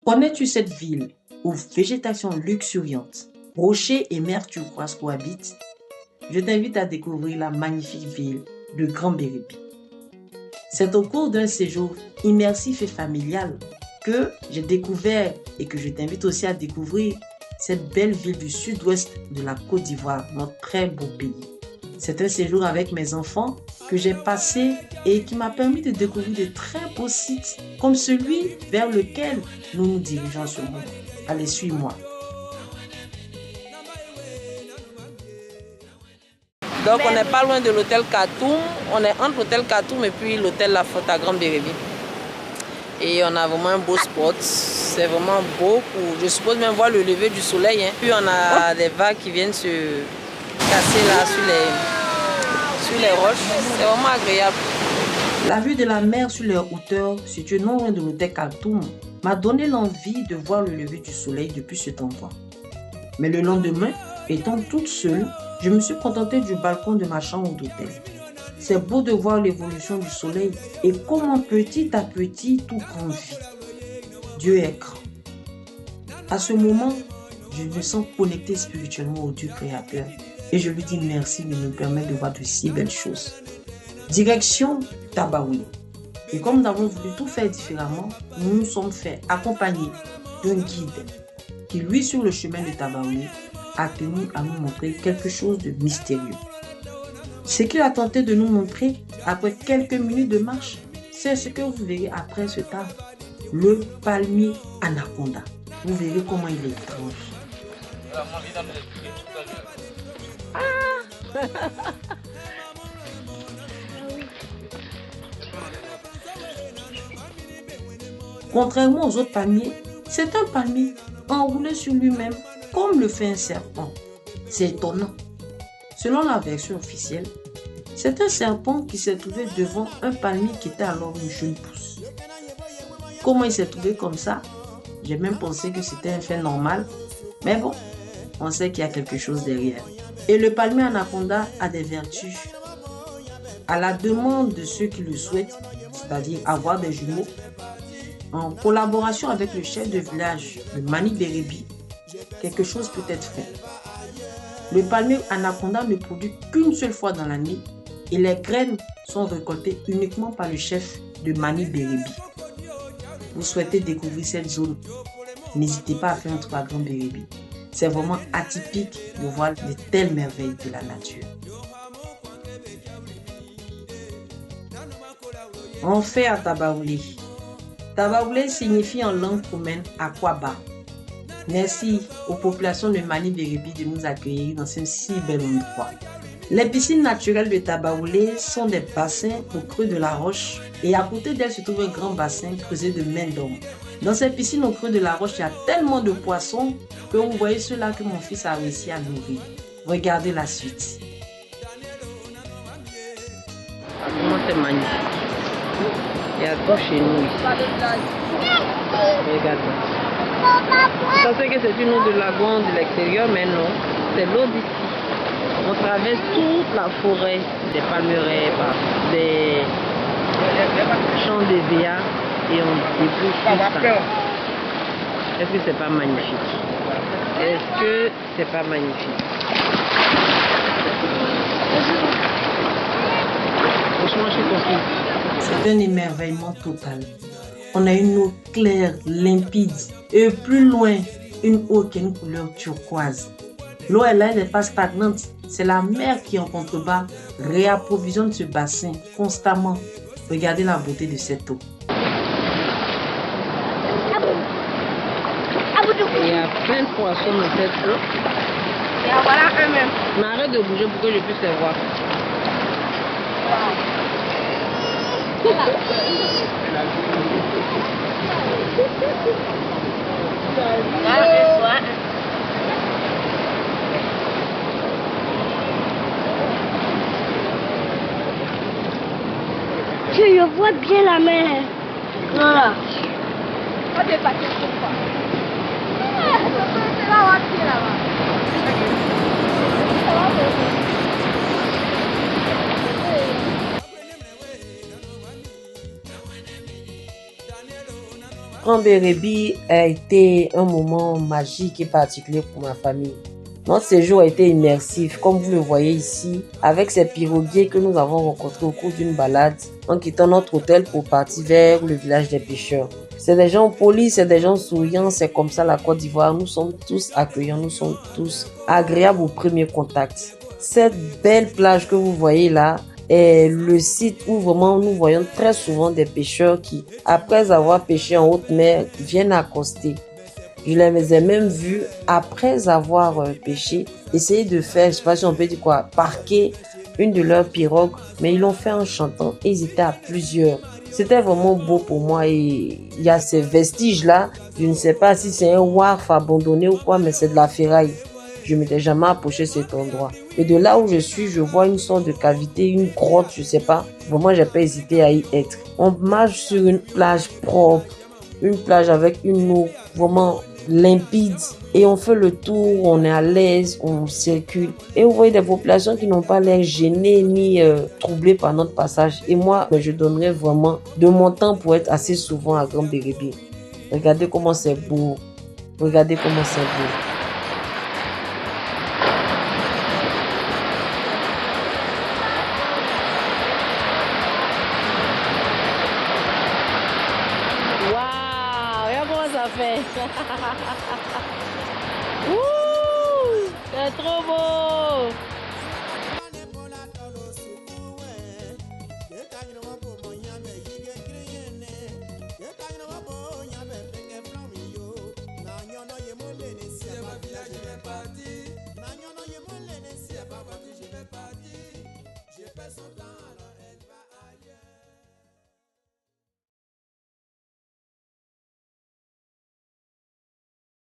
Connais-tu cette ville où végétation luxuriante, rochers et mer turquoise cohabitent? Je t'invite à découvrir la magnifique ville de Grand Bérébi. C'est au cours d'un séjour immersif et familial que j'ai découvert et que je t'invite aussi à découvrir cette belle ville du sud-ouest de la Côte d'Ivoire, notre très beau pays. C'est un séjour avec mes enfants que j'ai passé et qui m'a permis de découvrir de très beaux sites comme celui vers lequel nous nous dirigeons ce moment. Allez, suis-moi. Donc on n'est pas loin de l'hôtel Katoum, on est entre l'hôtel Katoum et puis l'hôtel La Flotte à Grand Bérébi. Et on a vraiment un beau spot, c'est vraiment beau pour, je suppose, même voir le lever du soleil. Puis on a des vagues qui viennent se casser là sur les roches, c'est vraiment agréable. La vue de la mer sur les hauteurs, située non loin de l'hôtel Katoum, m'a donné l'envie de voir le lever du soleil depuis cet endroit. Mais le lendemain, étant toute seule, je me suis contentée du balcon de ma chambre d'hôtel. C'est beau de voir l'évolution du soleil et comment petit à petit tout prend vie. Dieu est grand. À ce moment, je me sens connectée spirituellement au Dieu créateur et je lui dis merci de nous permettre de voir de si belles choses. Direction Tabaoulé. Et comme nous avons voulu tout faire différemment, nous nous sommes fait accompagner d'un guide qui, lui, sur le chemin de Tabaoulé, a tenu à nous montrer quelque chose de mystérieux. Ce qu'il a tenté de nous montrer après quelques minutes de marche, c'est ce que vous verrez après ce tas, le palmier anaconda. Vous verrez comment il est étrange. Contrairement aux autres palmiers, c'est un palmier enroulé sur lui-même comme le fait un serpent. C'est étonnant. Selon la version officielle, c'est un serpent qui s'est trouvé devant un palmier qui était alors une jeune pousse. Comment il s'est trouvé comme ça? J'ai même pensé que c'était un fait normal. Mais bon, on sait qu'il y a quelque chose derrière. Et le palmier anaconda a des vertus. À la demande de ceux qui le souhaitent, c'est-à-dire avoir des jumeaux, en collaboration avec le chef de village de Mani Bérébi, quelque chose peut être fait. Le palmier anaconda ne produit qu'une seule fois dans l'année et les graines sont récoltées uniquement par le chef de Mani Bérébi. Vous souhaitez découvrir cette zone, n'hésitez pas à faire un tour à Grand Bérébi. C'est vraiment atypique de voir de telles merveilles de la nature. On fait à Tabaoulé. Tabaoulé signifie en langue roumaine Aquaba. Merci aux populations de Mani Bérébi de nous accueillir dans ce si bel endroit. Les piscines naturelles de Tabaoulé sont des bassins au creux de la roche et à côté d'elles se trouve un grand bassin creusé de main d'homme. Dans ces piscines au creux de la roche, il y a tellement de poissons que vous voyez ceux-là que mon fils a réussi à nourrir. Regardez la suite. Vraiment c'est magnifique. Il y a tout chez nous ici. Regardez. Je pensais que c'est une eau de lagon de l'extérieur, mais non, c'est l'eau d'ici. On traverse toute la forêt, des palmeraies, des champs de véa et on débouche tout ça. Est-ce que c'est pas magnifique? Est-ce que c'est pas magnifique? Franchement, je suis confuse. C'est un émerveillement total. On a une eau claire, limpide et plus loin, une eau qui a une couleur turquoise. L'eau est là, elle n'est pas stagnante. C'est la mer qui, en contrebas, réapprovisionne ce bassin constamment. Regardez la beauté de cette eau. Il y a plein de poissons dans cette eau. Et voilà un même. Mais arrête de bouger pour que je puisse les voir. Je vois bien la mer. Voilà. Grand Bérébi a été un moment magique et particulier pour ma famille. Notre séjour a été immersif, comme vous le voyez ici, avec ces piroguiers que nous avons rencontrés au cours d'une balade en quittant notre hôtel pour partir vers le village des pêcheurs. C'est des gens polis, c'est des gens souriants, c'est comme ça la Côte d'Ivoire. Nous sommes tous accueillants, nous sommes tous agréables au premier contact. Cette belle plage que vous voyez là est le site où vraiment nous voyons très souvent des pêcheurs qui, après avoir pêché en haute mer, viennent accoster. Je les ai même vus, après avoir pêché, essayer de faire, je ne sais pas si on peut dire quoi, parquer une de leurs pirogues, mais ils l'ont fait en chantant et ils étaient à plusieurs. C'était vraiment beau pour moi et il y a ces vestiges-là. Je ne sais pas si c'est un wharf abandonné ou quoi, mais c'est de la ferraille. Je ne m'étais jamais approché de cet endroit. Et de là où je suis, je vois une sorte de cavité, une grotte, je ne sais pas. Vraiment, j'ai pas hésité à y être. On marche sur une plage propre, une plage avec une eau vraiment limpide et on fait le tour, on est à l'aise, on circule et vous voyez des populations qui n'ont pas l'air gênées ni troublées par notre passage. Et moi, je donnerais vraiment de mon temps pour être assez souvent à Grand Bérébi. Regardez comment c'est beau, regardez comment c'est beau. Ouh, c'est trop beau!